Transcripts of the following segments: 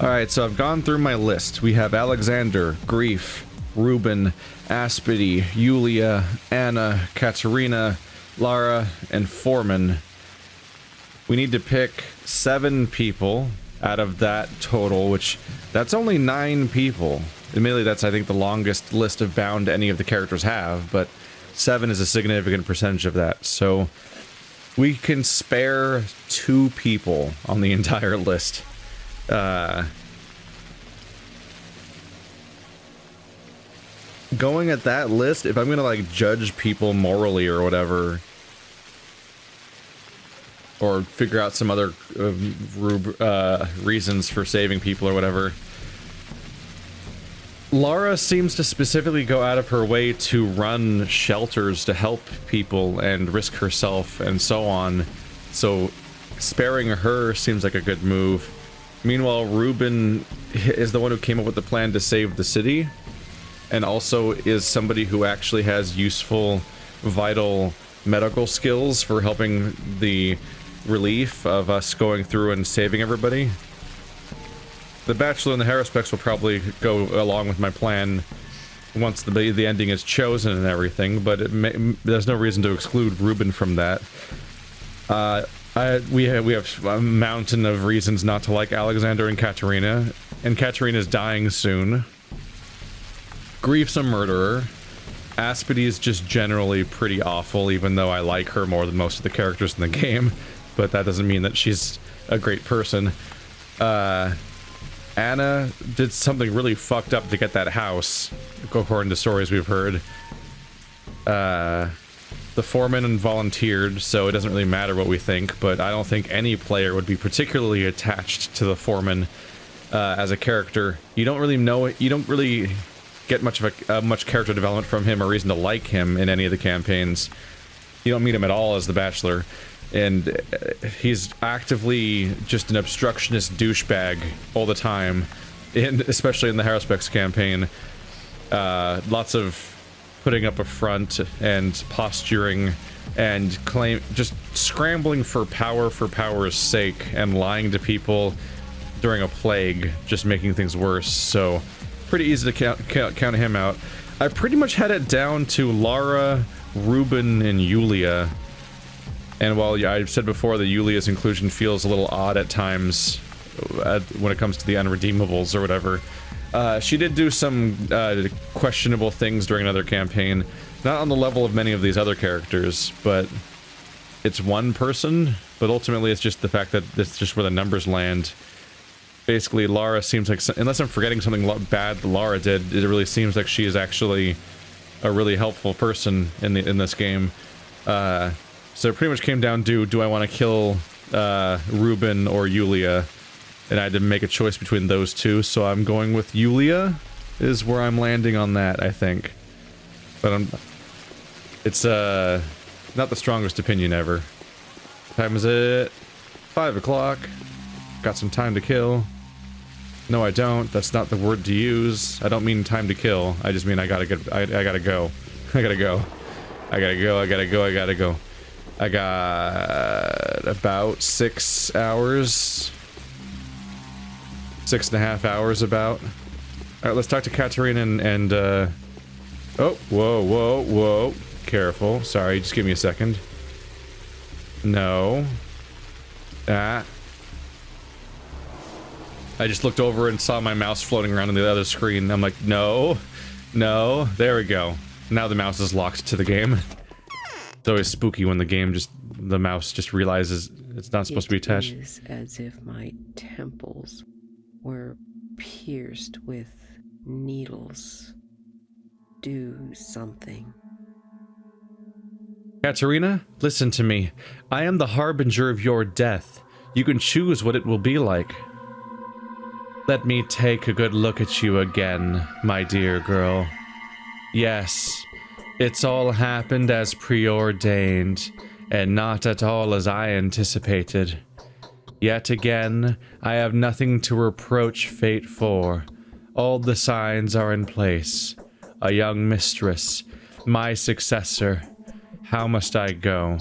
Alright, so I've gone through my list. We have Alexander, Grief, Ruben, Aspity, Yulia, Anna, Katerina, Lara, and Foreman. We need to pick 7 people out of that total, which that's only 9 people. Admittedly, that's, I think, the longest list of bound any of the characters have, but 7 is a significant percentage of that. So we can spare 2 people on the entire list. Going at that list, if I'm gonna like judge people morally or whatever, or figure out some other reasons for saving people or whatever, Lara seems to specifically go out of her way to run shelters to help people and risk herself and so on. So sparing her seems like a good move. Meanwhile, Ruben is the one who came up with the plan to save the city, and also is somebody who actually has useful, vital medical skills for helping the relief of us going through and saving everybody. The Bachelor and the Haruspecs will probably go along with my plan once the ending is chosen and everything, but there's no reason to exclude Ruben from that. We have a mountain of reasons not to like Alexander and Katerina's dying soon. Grief's a murderer. Aspity is just generally pretty awful, even though I like her more than most of the characters in the game, but that doesn't mean that she's a great person. Anna did something really fucked up to get that house, according to stories we've heard. The foreman volunteered, so it doesn't really matter what we think, but I don't think any player would be particularly attached to the foreman as a character. You don't really get much character development from him or reason to like him in any of the campaigns. You don't meet him at all as the Bachelor, and he's actively just an obstructionist douchebag all the time, especially in the Haruspecs campaign. Lots of putting up a front and posturing and just scrambling for power's sake, and lying to people during a plague, just making things worse. So pretty easy to count him out. I pretty much had it down to Lara, Ruben, and Yulia. And while I said before that Yulia's inclusion feels a little odd at times when it comes to the unredeemables or whatever, she did do some questionable things during another campaign. Not on the level of many of these other characters, but it's one person. But ultimately it's just the fact that it's just where the numbers land. Basically, Lara seems like, unless I'm forgetting something bad that Lara did, it really seems like she is actually a really helpful person in this game. So it pretty much came down to, do I want to kill Ruben or Yulia? And I had to make a choice between those two, so I'm going with Yulia, is where I'm landing on that, I think. But it's not the strongest opinion ever. What time is it? 5 o'clock. Got some time to kill. No, I don't. That's not the word to use. I don't mean time to kill. I just mean I gotta go. I gotta go. I got about 6 hours. 6.5 hours about. Alright, let's talk to Katerina and oh, whoa. Careful. Sorry, just give me a second. No. I just looked over and saw my mouse floating around on the other screen. I'm like, no. There we go. Now the mouse is locked to the game. It's always spooky when the mouse just realizes it's not supposed to be attached. It is as if my temples were pierced with needles. Do something. Katerina, listen to me. I am the harbinger of your death. You can choose what it will be like. Let me take a good look at you again, my dear girl. Yes, it's all happened as preordained, and not at all as I anticipated. Yet again, I have nothing to reproach fate for. All the signs are in place. A young mistress, my successor. How must I go?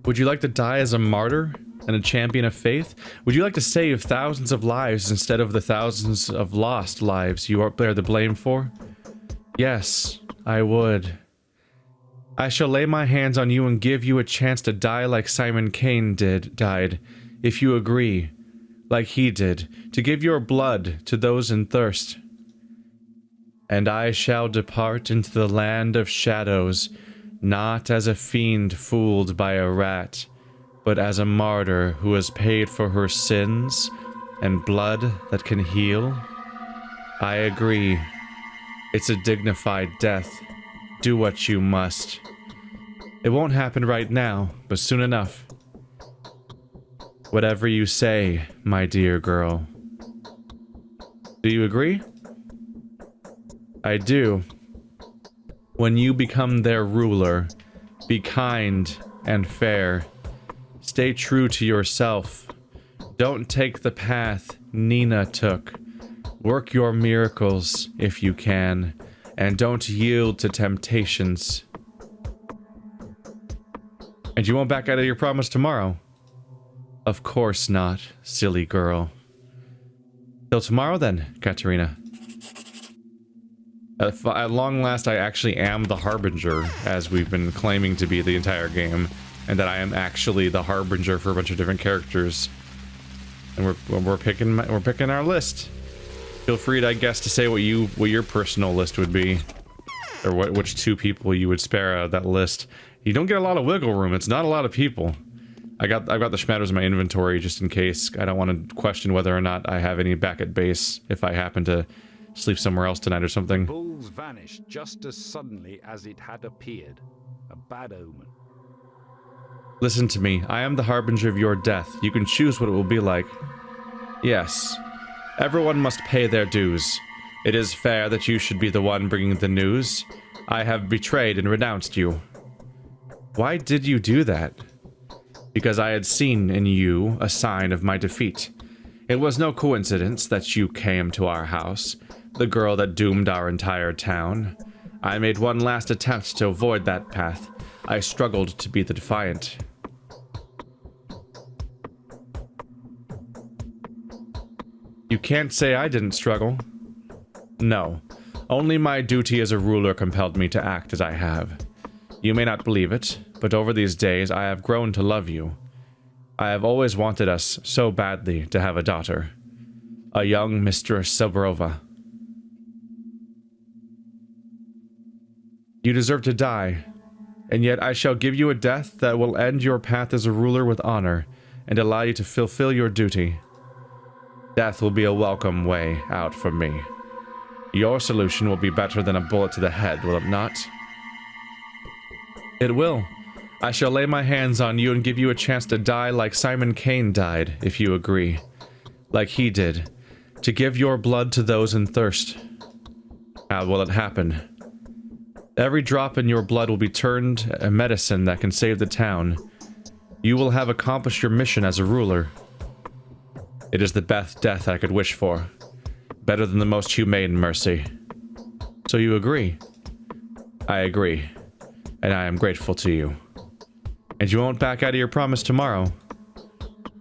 Would you like to die as a martyr and a champion of faith? Would you like to save thousands of lives instead of the thousands of lost lives you bear the blame for? Yes, I would. I shall lay my hands on you and give you a chance to die like Simon Cain died, if you agree, like he did, to give your blood to those in thirst. And I shall depart into the land of shadows, not as a fiend fooled by a rat, but as a martyr who has paid for her sins and blood that can heal. I agree. It's a dignified death. Do what you must. It won't happen right now, but soon enough. Whatever you say, my dear girl. Do you agree? I do. When you become their ruler, be kind and fair. Stay true to yourself. Don't take the path Nina took. Work your miracles if you can, and don't yield to temptations. And you won't back out of your promise tomorrow? Of course not, silly girl. Till tomorrow then, Katerina. At long last, I actually am the Harbinger, as we've been claiming to be the entire game, and that I am actually the Harbinger for a bunch of different characters. And we're picking our list. Feel free, I guess, to say what your personal list would be, or which two people you would spare out of that list. You don't get a lot of wiggle room. It's not a lot of people. I've got the Schmatters in my inventory just in case. I don't want to question whether or not I have any back at base if I happen to sleep somewhere else tonight or something. The bulls vanished just as suddenly as it had appeared. A bad omen. Listen to me. I am the harbinger of your death. You can choose what it will be like. Yes. Everyone must pay their dues. It is fair that you should be the one bringing the news. I have betrayed and renounced you. Why did you do that? Because I had seen in you a sign of my defeat. It was no coincidence that you came to our house, the girl that doomed our entire town. I made one last attempt to avoid that path. I struggled to be the defiant. You can't say I didn't struggle. No. Only my duty as a ruler compelled me to act as I have. You may not believe it, but over these days I have grown to love you. I have always wanted us so badly to have a daughter. A young Mistress Silberova. You deserve to die, and yet I shall give you a death that will end your path as a ruler with honor, and allow you to fulfill your duty. Death will be a welcome way out for me. Your solution will be better than a bullet to the head, will it not? It will. I shall lay my hands on you and give you a chance to die like Simon Cain died, if you agree. Like he did. To give your blood to those in thirst. How will it happen? Every drop in your blood will be turned a medicine that can save the town. You will have accomplished your mission as a ruler. It is the best death I could wish for. Better than the most humane mercy. So you agree? I agree. And I am grateful to you. And you won't back out of your promise tomorrow?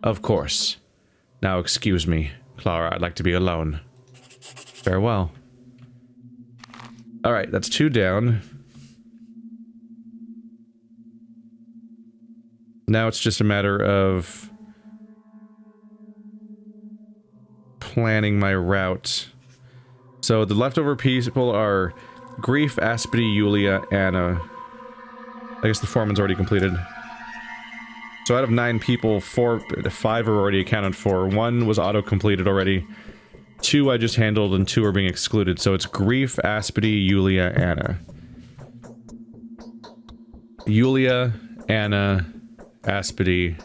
Of course. Now excuse me, Clara, I'd like to be alone. Farewell. Alright, that's 2 down. Now it's just a matter of planning my route. So the leftover people are Grief, Aspity, Yulia, Anna. I guess the foreman's already completed. So out of 9 people, 5 are already accounted for. 1 was auto-completed already. 2 I just handled, and 2 are being excluded. So it's Grief, Aspity, Yulia, Anna. Yulia, Anna, Aspity,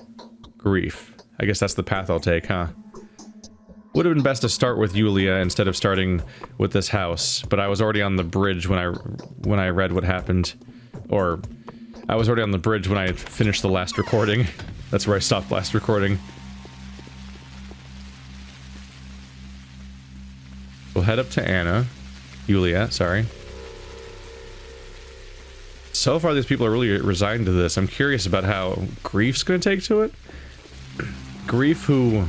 Grief. I guess that's the path I'll take, huh? Would have been best to start with Yulia instead of starting with this house, but I was already on the bridge when I read what happened. Or, I was already on the bridge when I had finished the last recording. That's where I stopped last recording. We'll head up to Anna. Yulia, sorry. So far, these people are really resigned to this. I'm curious about how Grief's going to take to it. Grief, who...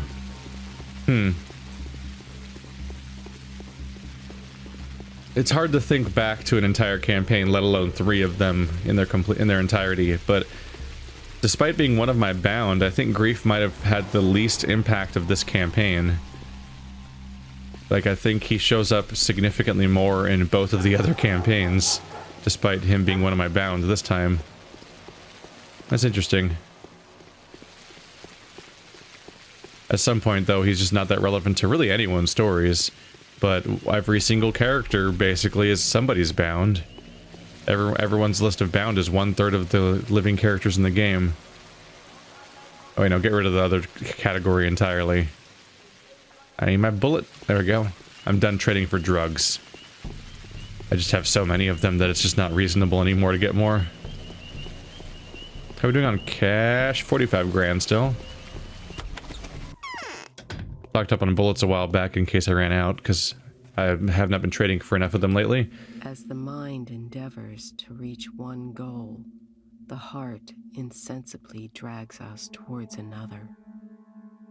It's hard to think back to an entire campaign, let alone 3 of them in their entirety. But despite being one of my bound, I think Grief might have had the least impact of this campaign. Like, I think he shows up significantly more in both of the other campaigns, despite him being one of my bound this time. That's interesting. At some point, though, he's just not that relevant to really anyone's stories. But every single character, basically, is somebody's bound. Everyone's list of bound is 1/3 of the living characters in the game. Oh, wait, no, get rid of the other category entirely. I need my bullet. There we go. I'm done trading for drugs. I just have so many of them that it's just not reasonable anymore to get more. How are we doing on cash? 45 grand still. Stocked up on bullets a while back in case I ran out, because I have not been trading for enough of them lately. As the mind endeavors to reach one goal, the heart insensibly drags us towards another.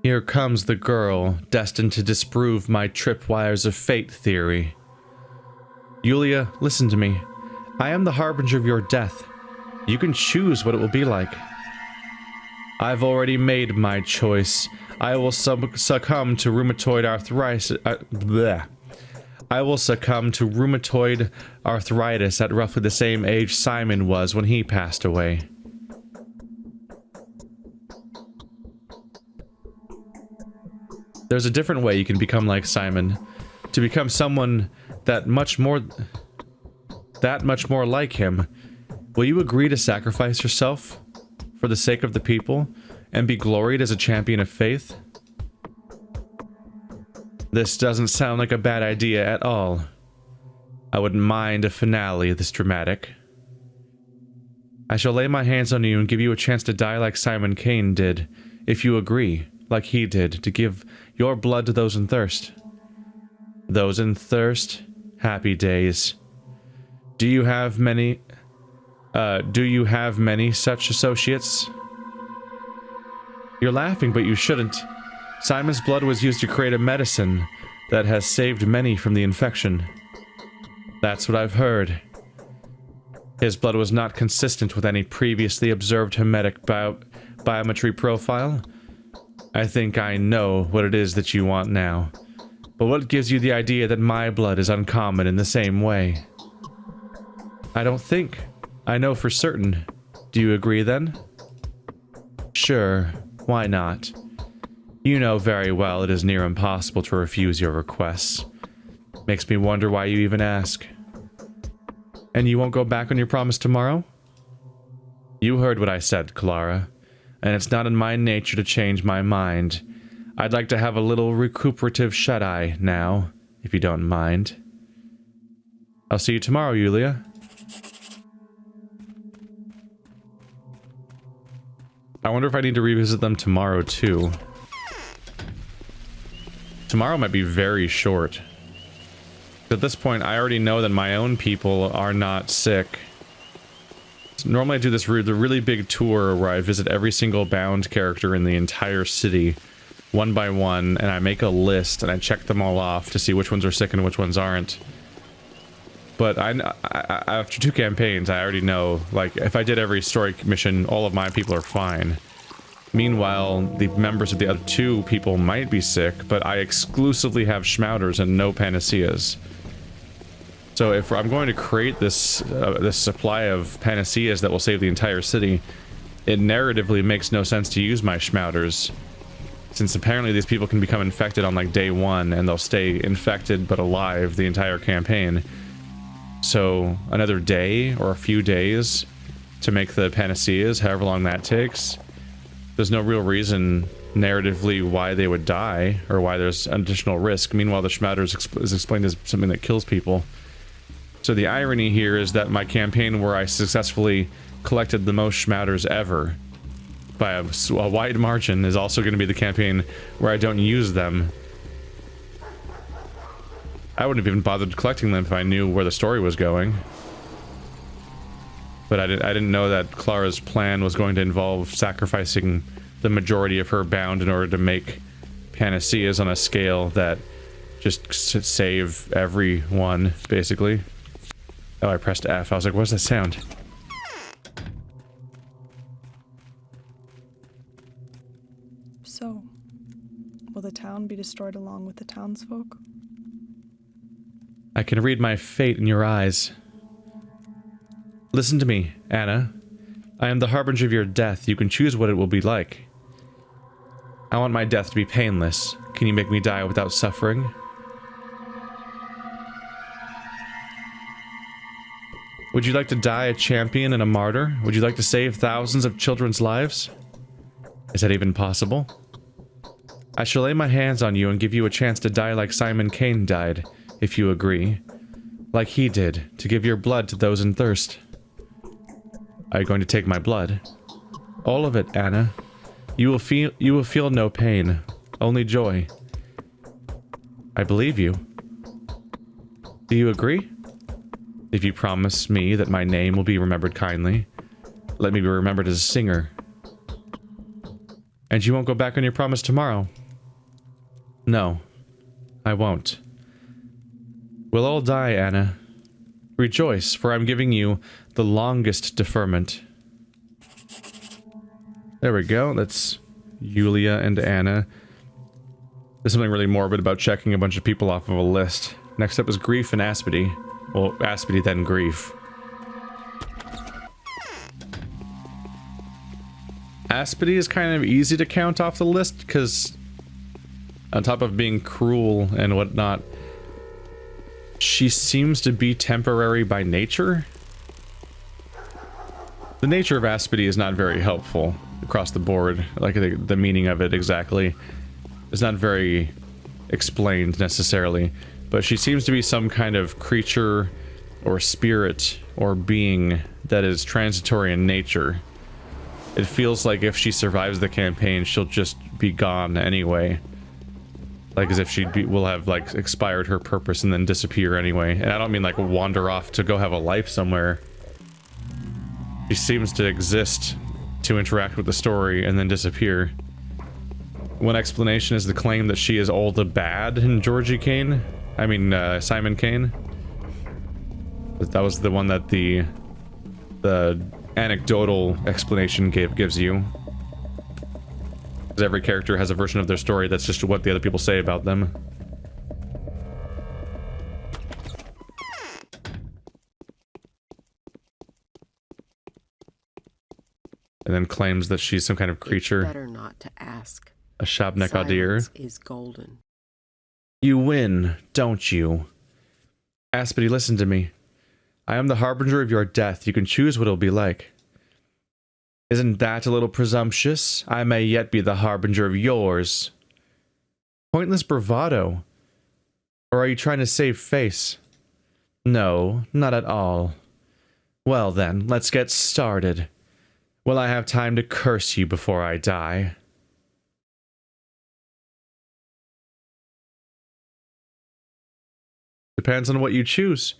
Here comes the girl, destined to disprove my tripwires of fate theory. Yulia, listen to me. I am the harbinger of your death. You can choose what it will be like. I've already made my choice. I will succumb to rheumatoid arthritis. I will succumb to rheumatoid arthritis at roughly the same age Simon was when he passed away. There's a different way you can become like Simon. To become someone that much more like him. Will you agree to sacrifice yourself for the sake of the people and be gloried as a champion of faith? This doesn't sound like a bad idea at all. I wouldn't mind a finale this dramatic. I shall lay my hands on you and give you a chance to die like Simon Kane did, if you agree, like he did, to give your blood to those in thirst. Those in thirst, happy days. Do you have many such associates? You're laughing, but you shouldn't. Simon's blood was used to create a medicine that has saved many from the infection. That's what I've heard. His blood was not consistent with any previously observed hermetic biometry profile. I think I know what it is that you want now. But what gives you the idea that my blood is uncommon in the same way? I don't think. I know for certain. Do you agree then? Sure. Why not? You know very well it is near impossible to refuse your requests. Makes me wonder why you even ask. And you won't go back on your promise tomorrow? You heard what I said, Clara, and it's not in my nature to change my mind. I'd like to have a little recuperative shut-eye now, if you don't mind. I'll see you tomorrow, Yulia. I wonder if I need to revisit them tomorrow, too. Tomorrow might be very short. At this point, I already know that my own people are not sick. So normally I do this the really big tour where I visit every single bound character in the entire city, one by one, and I make a list and I check them all off to see which ones are sick and which ones aren't. But after 2 campaigns, I already know, like, if I did every story mission, all of my people are fine. Meanwhile, the members of the other 2 people might be sick, but I exclusively have schmouters and no panaceas. So if I'm going to create this supply of panaceas that will save the entire city, it narratively makes no sense to use my schmouters, since apparently these people can become infected on like day 1 and they'll stay infected but alive the entire campaign. So another day or a few days to make the panaceas, however long that takes. There's no real reason narratively why they would die or why there's additional risk. Meanwhile, the schmouters is explained as something that kills people. So the irony here is that my campaign where I successfully collected the most schmouters ever by a wide margin is also going to be the campaign where I don't use them. I wouldn't have even bothered collecting them if I knew where the story was going. But I didn't know that Clara's plan was going to involve sacrificing the majority of her bound in order to make panaceas on a scale that just save everyone, basically. Oh, I pressed F. I was like, what's that sound? So, will the town be destroyed along with the townsfolk? I can read my fate in your eyes. Listen to me, Anna. I am the harbinger of your death. You can choose what it will be like. I want my death to be painless. Can you make me die without suffering? Would you like to die a champion and a martyr? Would you like to save thousands of children's lives? Is that even possible? I shall lay my hands on you and give you a chance to die like Simon Cain died, if you agree. Like he did, to give your blood to those in thirst. Are you going to take my blood? All of it, Anna. You will feel no pain, only joy. I believe you. Do you agree? If you promise me that my name will be remembered kindly, let me be remembered as a singer. And you won't go back on your promise tomorrow? No, I won't. We'll all die, Anna. Rejoice, for I'm giving you the longest deferment. There we go, that's Yulia and Anna. There's something really morbid about checking a bunch of people off of a list. Next up is Grief and Aspity. Well, Aspity, then Grief. Aspity is kind of easy to count off the list, because on top of being cruel and whatnot, she seems to be temporary by nature. The nature of Aspity is not very helpful across the board. Like, the meaning of it exactly is not very explained necessarily. But she seems to be some kind of creature or spirit or being that is transitory in nature. It feels like if she survives the campaign, she'll just be gone anyway. Like as if she will have like expired her purpose and then disappear anyway. And I don't mean like wander off to go have a life somewhere. She seems to exist to interact with the story and then disappear. One explanation is the claim that she is all the bad in Georgie Kane. I mean, Simon Cain. That was the one that the anecdotal explanation gives you. Because every character has a version of their story that's just what the other people say about them. And then claims that she's some kind of creature. It's better not to ask. A Shabnek Adir. Silence is golden. You win, don't you? Aspity, listen to me. I am the harbinger of your death. You can choose what it'll be like. Isn't that a little presumptuous? I may yet be the harbinger of yours. Pointless bravado. Or are you trying to save face? No, not at all. Well then, let's get started. Will I have time to curse you before I die? Depends on what you choose.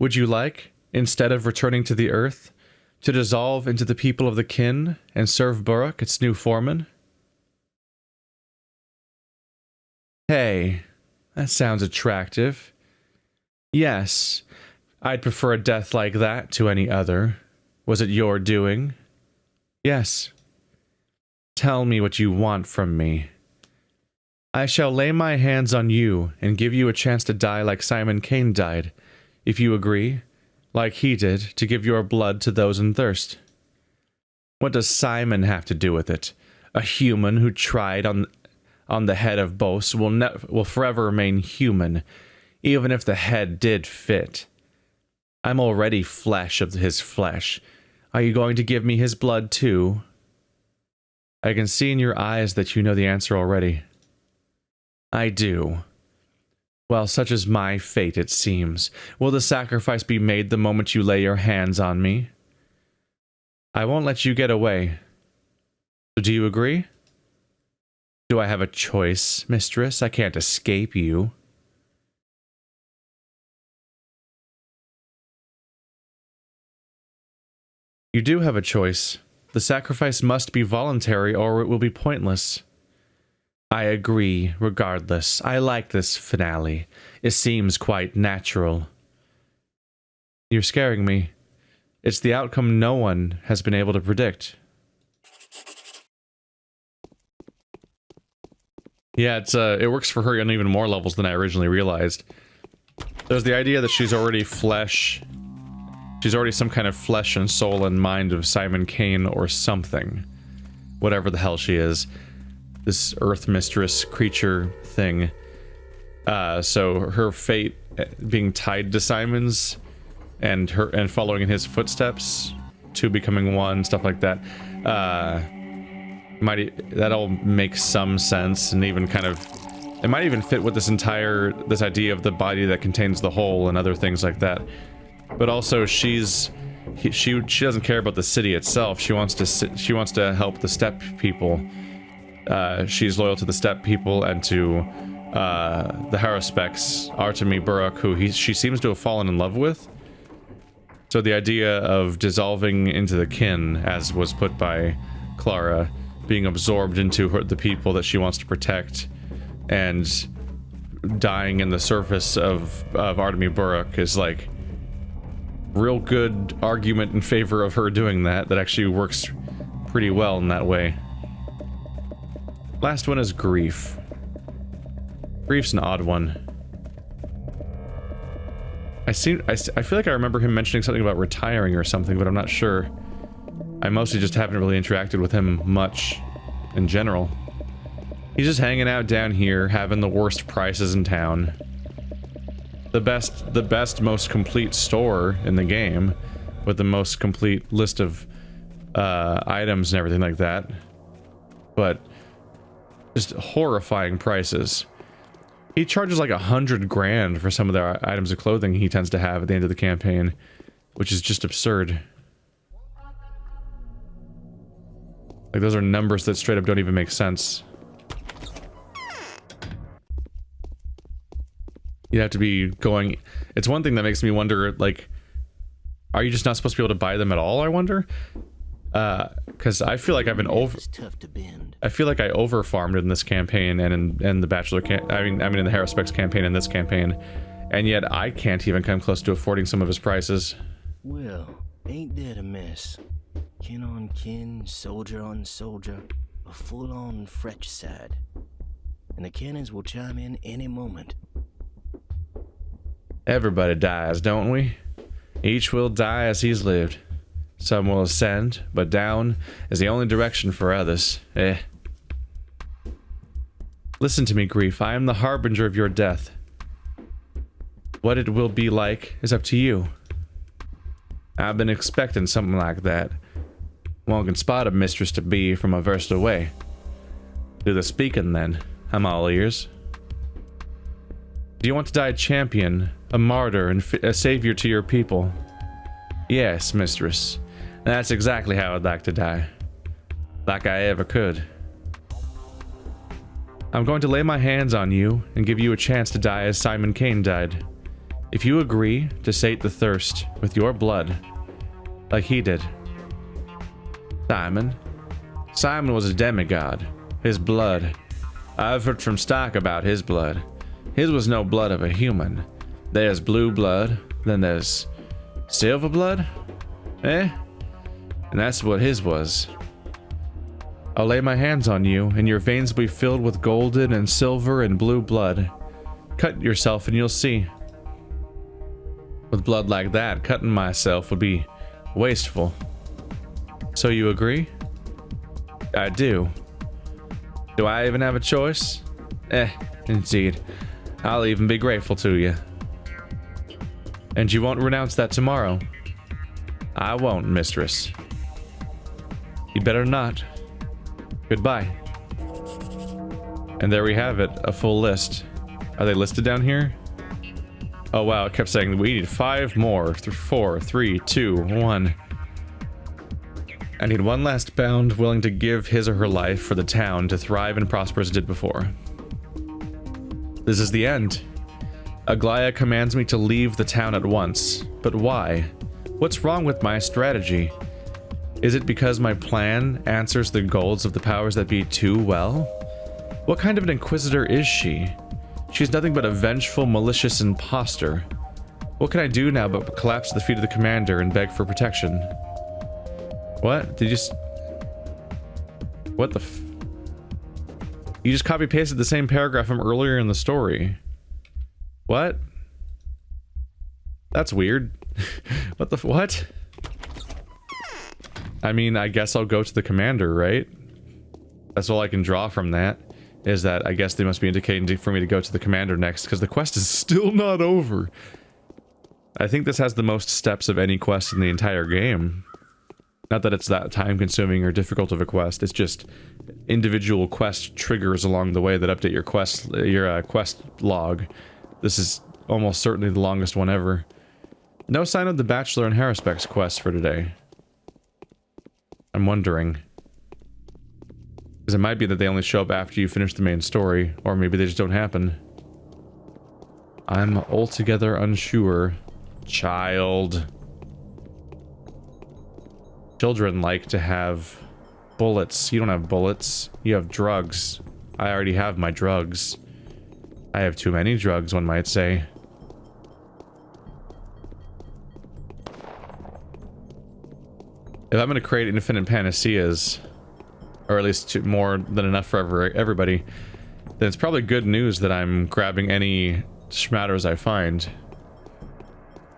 Would you like, instead of returning to the earth, to dissolve into the people of the kin and serve Burrock, its new foreman? Hey, that sounds attractive. Yes, I'd prefer a death like that to any other. Was it your doing? Yes. Tell me what you want from me. I shall lay my hands on you and give you a chance to die like Simon Cain died, if you agree, like he did, to give your blood to those in thirst. What does Simon have to do with it? A human who tried on the head of Bos will forever remain human, even if the head did fit. I'm already flesh of his flesh. Are you going to give me his blood too? I can see in your eyes that you know the answer already. I do. Well, such is my fate, it seems. Will the sacrifice be made the moment you lay your hands on me? I won't let you get away. So do you agree? Do I have a choice, mistress? I can't escape you. You do have a choice. The sacrifice must be voluntary or it will be pointless. I agree, regardless. I like this finale. It seems quite natural. You're scaring me. It's the outcome no one has been able to predict. Yeah, it works for her on even more levels than I originally realized. There's the idea that she's already flesh. She's already some kind of flesh and soul and mind of Simon Kane or something. Whatever the hell she is. This earth mistress creature thing. So her fate being tied to Simon's and following in his footsteps, two becoming one, stuff like that. That all makes some sense, and even kind of, it might even fit with this idea of the body that contains the whole and other things like that. But also she doesn't care about the city itself. She wants to help the steppe people. She's loyal to the steppe people and to the Haruspecs, Artemi Burrock, who she seems to have fallen in love with. So the idea of dissolving into the kin, as was put by Clara, being absorbed into the people that she wants to protect, and dying in the surface of Artemi Burrock is like real good argument in favor of her doing that. That actually works pretty well in that way. Last one is Grief. Grief's an odd one. I feel like I remember him mentioning something about retiring or something, but I'm not sure. I mostly just haven't really interacted with him much in general. He's just hanging out down here, having the worst prices in town. The best, most complete store in the game, with the most complete list of items and everything like that. But just horrifying prices. He charges like 100 grand for some of the items of clothing he tends to have at the end of the campaign, which is just absurd. Like, those are numbers that straight up don't even make sense. You'd have to be going... It's one thing that makes me wonder, like, are you just not supposed to be able to buy them at all, I wonder? Because I feel like I've been It's tough to bend. I feel like I over-farmed in this campaign and in the Bachelor I mean in the Haruspecs campaign and this campaign, and yet I can't even come close to affording some of his prices. Well, ain't that a mess? Kin on kin, soldier on soldier, a full-on fratricide. And the cannons will chime in any moment. Everybody dies, don't we? Each will die as he's lived. Some will ascend, but down is the only direction for others. Listen to me, Grief. I am the harbinger of your death. What it will be like is up to you. I've been expecting something like that. One can spot a mistress to be from a verst away. Do the speaking, then. I'm all ears. Do you want to die a champion, a martyr, and a savior to your people? Yes, mistress. That's exactly how I'd like to die. Like I ever could. I'm going to lay my hands on you and give you a chance to die as Simon Kane died. If you agree to sate the thirst with your blood, like he did. Simon was a demigod. His blood. I've heard from Stark about his blood. His was no blood of a human. There's blue blood, then there's silver blood? And that's what his was. I'll lay my hands on you, and your veins will be filled with golden and silver and blue blood. Cut yourself and you'll see. With blood like that, cutting myself would be wasteful. So you agree? I do. Do I even have a choice? Indeed. I'll even be grateful to you. And you won't renounce that tomorrow? I won't, mistress. You'd better not. Goodbye. And there we have it, a full list. Are they listed down here? Oh wow, it kept saying we need 5 more. 4, 3, 2, 1. I need one last bound willing to give his or her life for the town to thrive and prosper as it did before. This is the end. Aglaya commands me to leave the town at once. But why? What's wrong with my strategy? Is it because my plan answers the goals of the powers that be too well? What kind of an inquisitor is she? She's nothing but a vengeful, malicious imposter. What can I do now but collapse at the feet of the commander and beg for protection? What? Did you just... What the f... You just copy-pasted the same paragraph from earlier in the story. What? That's weird. What the f... What? I mean, I guess I'll go to the commander, right? That's all I can draw from that. Is that I guess they must be indicating for me to go to the commander next, because the quest is still not over. I think this has the most steps of any quest in the entire game. Not that it's that time-consuming or difficult of a quest, it's just individual quest triggers along the way that update your quest log. This is almost certainly the longest one ever. No sign of the Bachelor and Haruspex quest for today. I'm wondering. Because it might be that they only show up after you finish the main story, or maybe they just don't happen. I'm altogether unsure. Child. Children like to have bullets. You don't have bullets. You have drugs. I already have my drugs. I have too many drugs, one might say. If I'm going to create infinite panaceas, or at least more than enough for everybody, then it's probably good news that I'm grabbing any schmatters I find.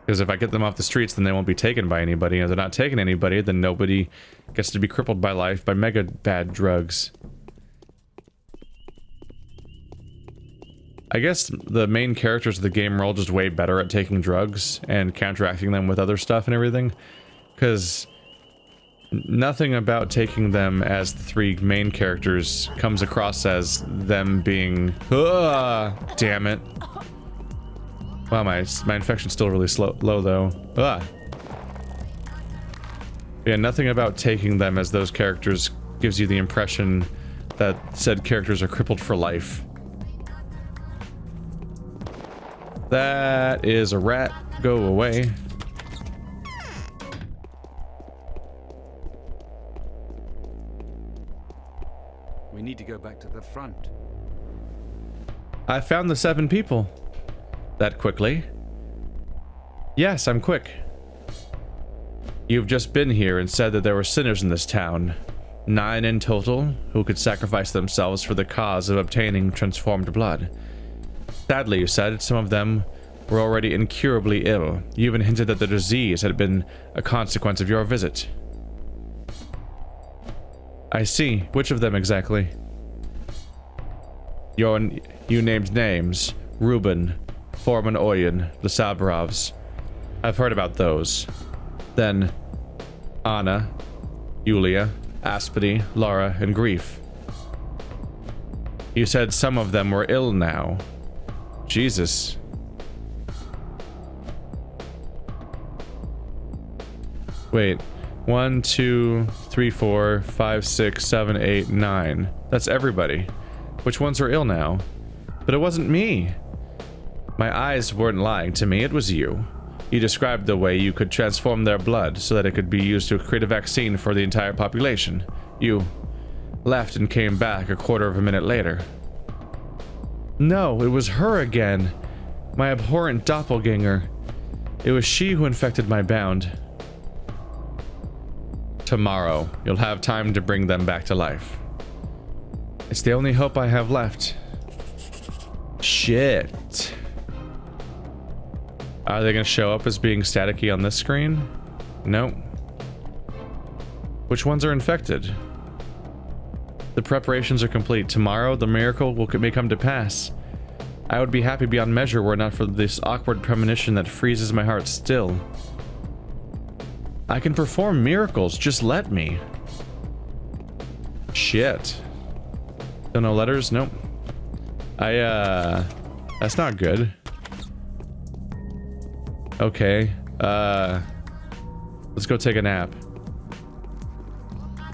Because if I get them off the streets, then they won't be taken by anybody. And if they're not taking anybody, then nobody gets to be crippled by life by mega bad drugs. I guess the main characters of the game are all just way better at taking drugs and counteracting them with other stuff and everything. Because nothing about taking them as the three main characters comes across as them being... damn it. Wow, my infection's still really low though. Yeah, nothing about taking them as those characters gives you the impression that said characters are crippled for life. That is a rat. Go away. We need to go back to the front. I found the 7 people. That quickly? Yes, I'm quick. You've just been here and said that there were sinners in this town. 9 in total, who could sacrifice themselves for the cause of obtaining transformed blood. Sadly, you said, some of them were already incurably ill. You even hinted that the disease had been a consequence of your visit. I see. Which of them exactly? You named names. Reuben, Foreman Oyen, the Sabrovs. I've heard about those. Then, Anna, Yulia, Aspity, Laura, and Grief. You said some of them were ill now. Jesus. Wait. 1, 2, 3, 4, 5, 6, 7, 8, 9. That's everybody. Which ones are ill now? But it wasn't me. My eyes weren't lying to me, it was you. You described the way you could transform their blood so that it could be used to create a vaccine for the entire population. You left and came back a quarter of a minute later. No, it was her again. My abhorrent doppelganger. It was she who infected my bound. Tomorrow, you'll have time to bring them back to life. It's the only hope I have left. Shit. Are they gonna show up as being staticky on this screen? No. Which ones are infected? The preparations are complete. Tomorrow, the miracle may come to pass. I would be happy beyond measure were it not for this awkward premonition that freezes my heart still. I can perform miracles, just let me. Shit. Don't know letters? Nope. That's not good. Okay. Let's go take a nap.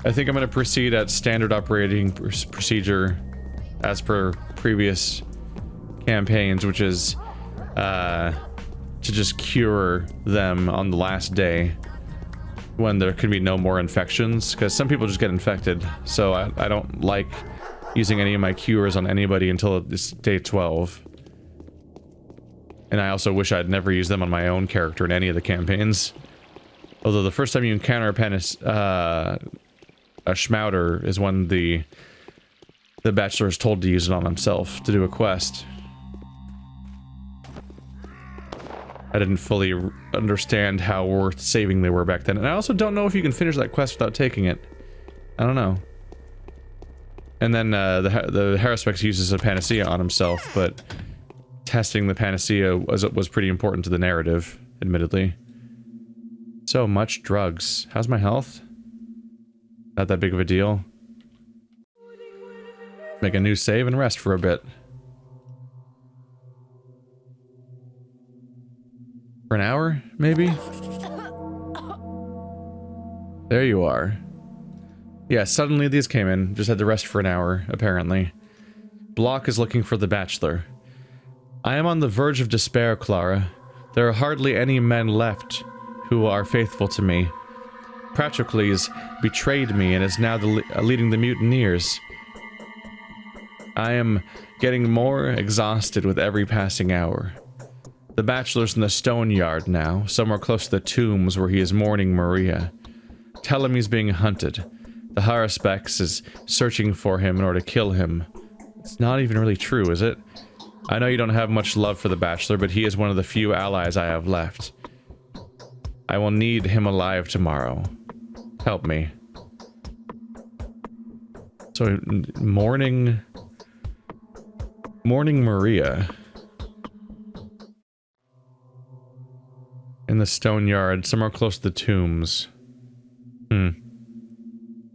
I think I'm gonna proceed at standard operating procedure as per previous campaigns, which is to just cure them on the last day. when there can be no more infections, because some people just get infected, so I don't like using any of my cures on anybody until it's day 12. And I also wish I'd never used them on my own character in any of the campaigns. Although the first time you encounter a schmouter is when the bachelor is told to use it on himself to do a quest. I didn't fully understand how worth saving they were back then. And I also don't know if you can finish that quest without taking it. I don't know. And then the Haruspex uses a panacea on himself, but testing the panacea was pretty important to the narrative, admittedly. So much drugs. How's my health? Not that big of a deal. Make a new save and rest for a bit. For an hour, maybe? There you are. Yeah, suddenly these came in. Just had to rest for an hour, apparently. Block is looking for the bachelor. I am on the verge of despair, Clara. There are hardly any men left who are faithful to me. Patroclus betrayed me and is now leading the mutineers. I am getting more exhausted with every passing hour. The bachelor's in the stone yard now, somewhere close to the tombs where he is mourning Maria. Tell him he's being hunted. The Haruspex is searching for him in order to kill him. It's not even really true, is it? I know you don't have much love for the bachelor, but he is one of the few allies I have left. I will need him alive tomorrow. Help me. So, mourning Maria. In the stone yard, somewhere close to the tombs. Is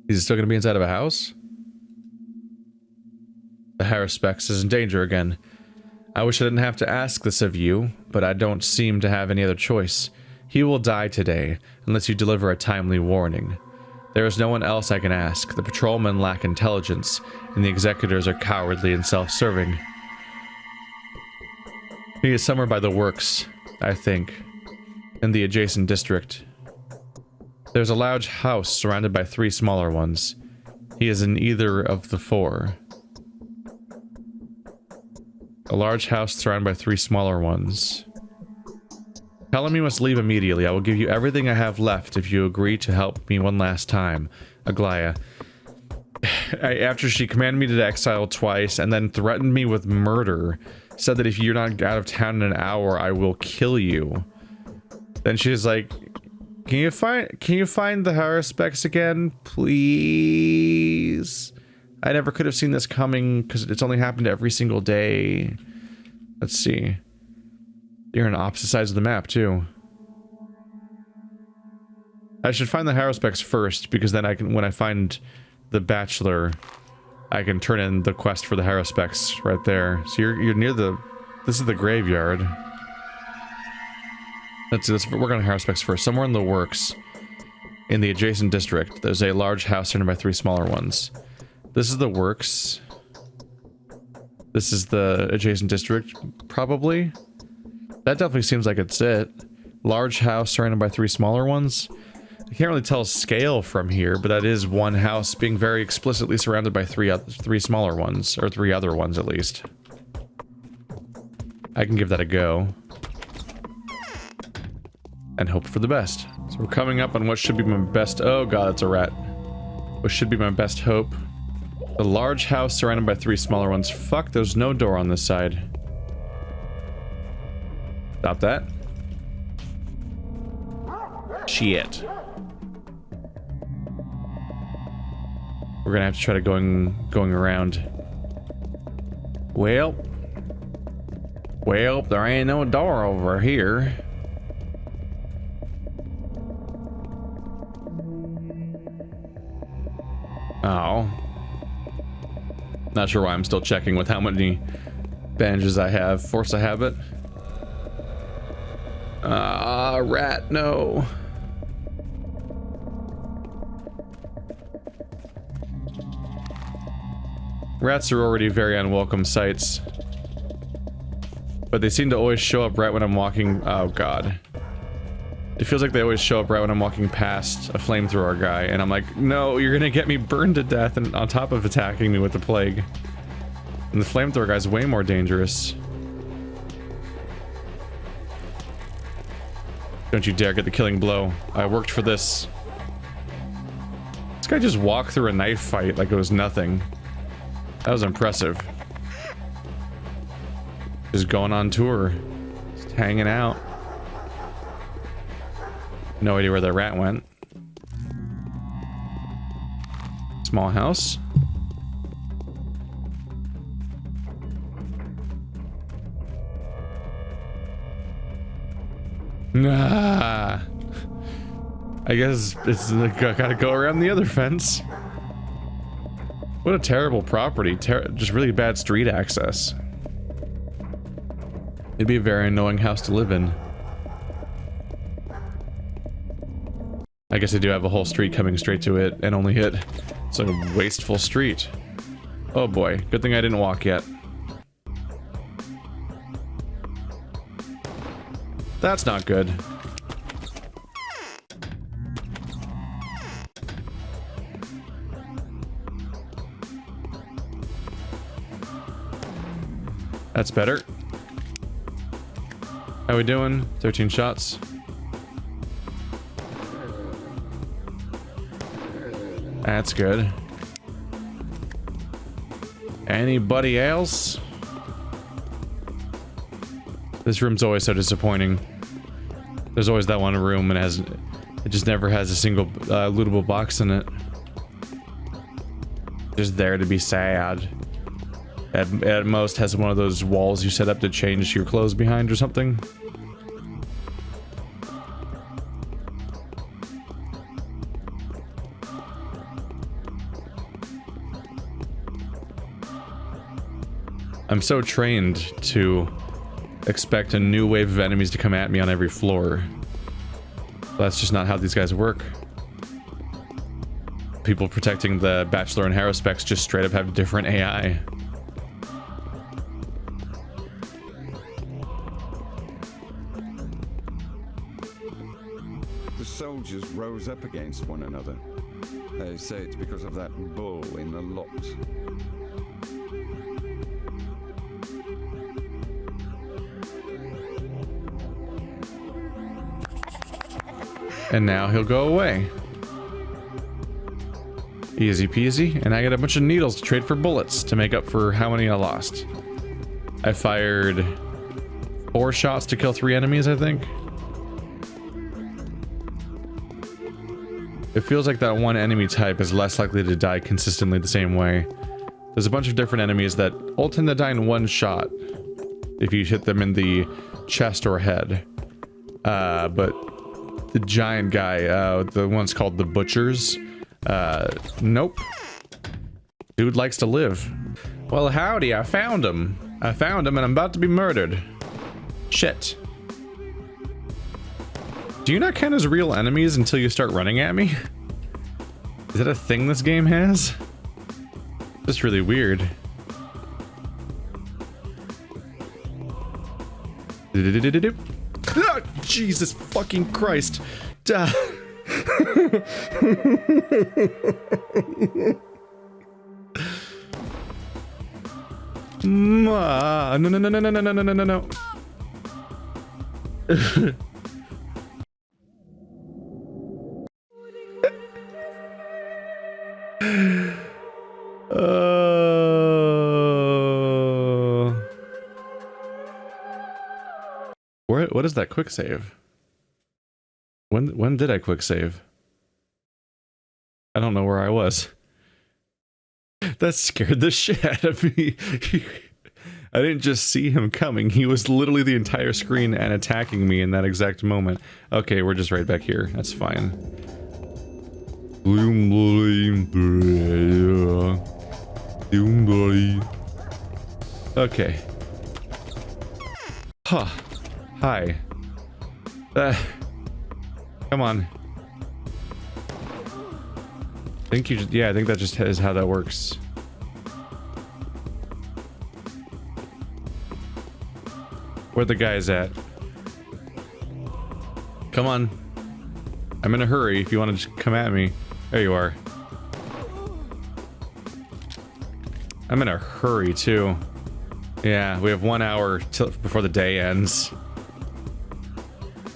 he still gonna be inside of a house? The Haruspex is in danger again. I wish I didn't have to ask this of you, but I don't seem to have any other choice. He will die today, unless you deliver a timely warning. There is no one else I can ask. The patrolmen lack intelligence, and the executors are cowardly and self-serving. He is somewhere by the works, I think, in the adjacent district. There's a large house surrounded by 3 smaller ones. He is in either of the 4. A large house surrounded by 3 smaller ones. Tell him he must leave immediately. I will give you everything I have left if you agree to help me one last time. Aglaia. After she commanded me to exile twice and then threatened me with murder, said that if you're not out of town in an hour, I will kill you. Then she's like, Can you find the Haruspex again, please? I never could have seen this coming because it's only happened every single day. Let's see. You're on opposite sides of the map too. I should find the Haruspex first because then I can, when I find the bachelor, I can turn in the quest for the Haruspex right there. So you're near the. This is the graveyard. Let's work on Haruspex first. Somewhere in the works, in the adjacent district, there's a large house surrounded by 3 smaller ones. This is the works. This is the adjacent district, probably. That definitely seems like it's it. Large house surrounded by 3 smaller ones. I can't really tell scale from here, but that is one house being very explicitly surrounded by 3 smaller ones, or 3 other ones at least. I can give that a go. And hope for the best. So we're coming up on what should be my best... Oh god, it's a rat. What should be my best hope. The large house surrounded by 3 smaller ones. Fuck, there's no door on this side. Stop that. Shit. We're gonna have to try to going around. Well, there ain't no door over here. Oh. Not sure why I'm still checking with how many bandages I have. Force a habit. Rat, no. Rats are already very unwelcome sights. But they seem to always show up right when I'm walking. Oh god. It feels like they always show up right when I'm walking past a flamethrower guy, and I'm like, no, you're gonna get me burned to death, and on top of attacking me with the plague. And the flamethrower guy's way more dangerous. Don't you dare get the killing blow. I worked for this. This guy just walked through a knife fight like it was nothing. That was impressive. Just going on tour. Just hanging out. No idea where that rat went. Small house. Nah. I guess it's gotta go around the other fence. What a terrible property. Just really bad street access. It'd be a very annoying house to live in. I guess I do have a whole street coming straight to it and only hit. It's like a wasteful street. Oh boy, good thing I didn't walk yet. That's not good. That's better. How we doing? 13 shots. That's good. Anybody else? This room's always so disappointing. There's always that one room and it just never has a single lootable box in it. Just there to be sad. At most has one of those walls you set up to change your clothes behind or something. I'm so trained to expect a new wave of enemies to come at me on every floor. That's just not how these guys work. People protecting the Bachelor and Harrow specs just straight up have different AI. The soldiers rose up against one another. They say it's because of that bull in the lot. And now he'll go away. Easy peasy, and I get a bunch of needles to trade for bullets to make up for how many I lost. I fired 4 shots to kill 3 enemies, I think. It feels like that one enemy type is less likely to die consistently the same way. There's a bunch of different enemies that all tend to die in 1 shot if you hit them in the chest or head. But the giant guy, the one's called the Butchers. Nope. Dude likes to live. Well, howdy, I found him. I found him and I'm about to be murdered. Shit. Do you not count as real enemies until you start running at me? Is that a thing this game has? That's really weird. Ah, Jesus fucking Christ. Duh. No, no, no, no, no, no, no, no, no, no. What is that quick save? When did I quick save? I don't know where I was. That scared the shit out of me. I didn't just see him coming. He was literally the entire screen and attacking me in that exact moment. Okay, we're just right back here. That's fine. Okay. Huh. Hi. Come on. I think you just, yeah, I think that just is how that works. Where the guys at? Come on. I'm in a hurry if you want to just come at me. There you are. I'm in a hurry too. Yeah, we have 1 hour till before the day ends.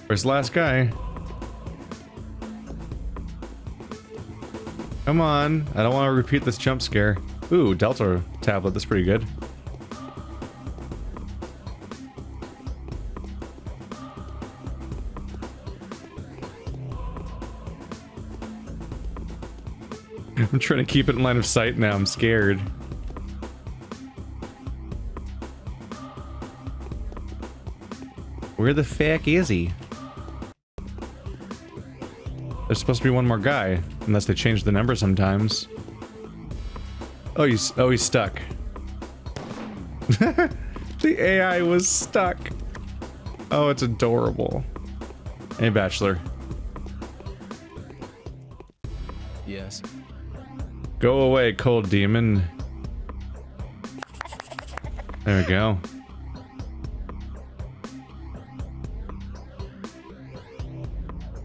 Where's the last guy? Come on, I don't want to repeat this jump scare. Ooh, Delta tablet, that's pretty good. I'm trying to keep it in line of sight now, I'm scared. Where the fuck is he? There's supposed to be one more guy, unless they change the number sometimes. Oh, he's stuck. The AI was stuck. Oh, it's adorable. Hey, Bachelor. Yes. Go away, cold demon. There we go.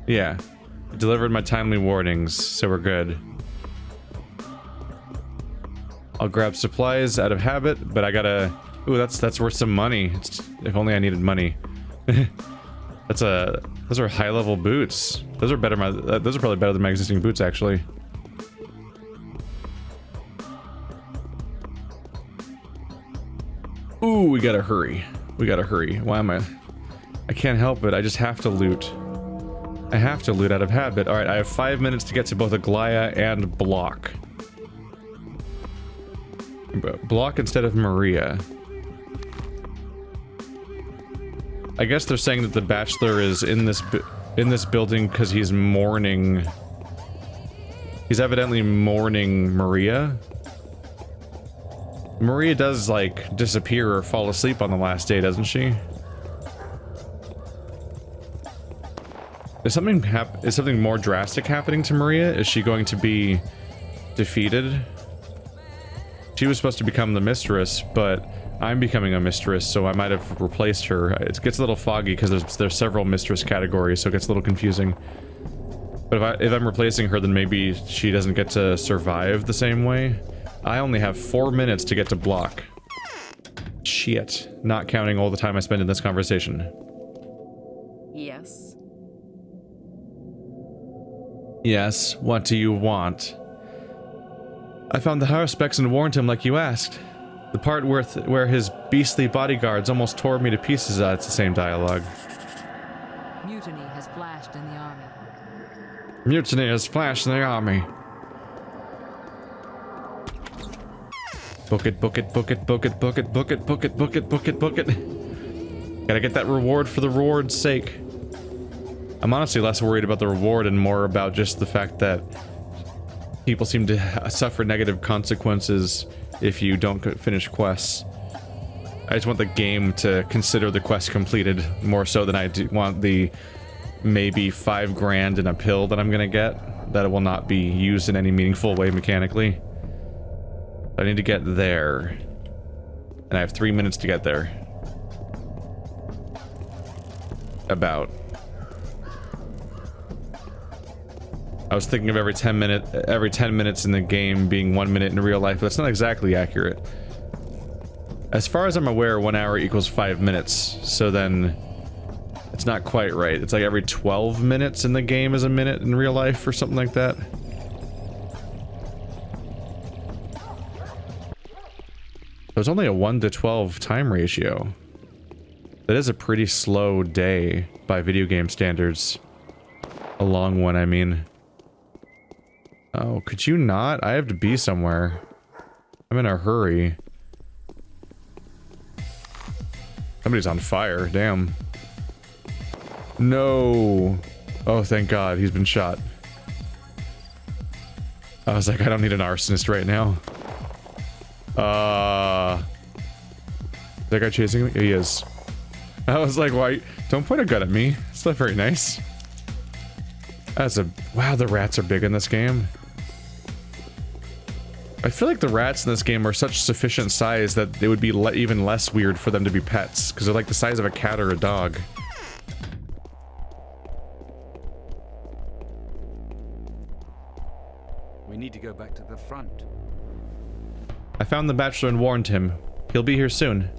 Yeah. I delivered my timely warnings, so we're good. I'll grab supplies out of habit, but I gotta... Ooh, that's worth some money. If only I needed money. Those are high-level boots. Those are those are probably better than my existing boots, actually. Ooh, we gotta hurry. We gotta hurry. Why am I can't help it. I just have to loot. I have to loot out of habit. Alright, I have 5 minutes to get to both Aglaya and Block. Block instead of Maria. I guess they're saying that the Bachelor is in this building because he's mourning... He's evidently mourning Maria. Maria does, like, disappear or fall asleep on the last day, doesn't she? Is something more drastic happening to Maria? Is she going to be defeated? She was supposed to become the mistress, but I'm becoming a mistress, so I might have replaced her. It gets a little foggy because there's several mistress categories, so it gets a little confusing. But if I'm replacing her, then maybe she doesn't get to survive the same way. I only have 4 minutes to get to Block. Shit. Not counting all the time I spend in this conversation. Yes. Yes, what do you want? I found the haruspex and warned him like you asked. The part where his beastly bodyguards almost tore me to pieces, it's the same dialogue. Mutiny has flashed in the army. Mutiny has flashed in the army. Book it, book it, book it, book it, book it, book it, book it, book it, book it, book it. Gotta get that reward for the reward's sake. I'm honestly less worried about the reward and more about just the fact that people seem to suffer negative consequences if you don't finish quests. I just want the game to consider the quest completed more so than I want the maybe 5 grand in a pill that I'm gonna get that will not be used in any meaningful way mechanically. I need to get there, and I have 3 minutes to get there. About. I was thinking of every 10 minutes in the game being 1 minute in real life, but that's not exactly accurate. As far as I'm aware, 1 hour equals 5 minutes, so then it's not quite right. It's like every 12 minutes in the game is a minute in real life or something like that. There's only a 1 to 12 time ratio. That is a pretty slow day by video game standards. A long one, I mean. Oh, could you not? I have to be somewhere. I'm in a hurry. Somebody's on fire, damn. No. Oh, thank God, he's been shot. I was like, I don't need an arsonist right now. Is that guy chasing me? He is. I was like, why? Don't point a gun at me. It's not very nice. Wow, the rats are big in this game. I feel like the rats in this game are such sufficient size that it would be even less weird for them to be pets, because they're like the size of a cat or a dog. to the front. I found the bachelor and warned him. He'll be here soon.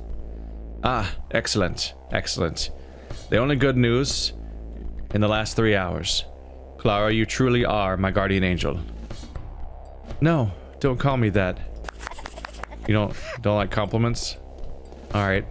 Ah, excellent. Excellent. The only good news in the last 3 hours. Clara, you truly are my guardian angel. No, don't call me that. You don't like compliments? Alright.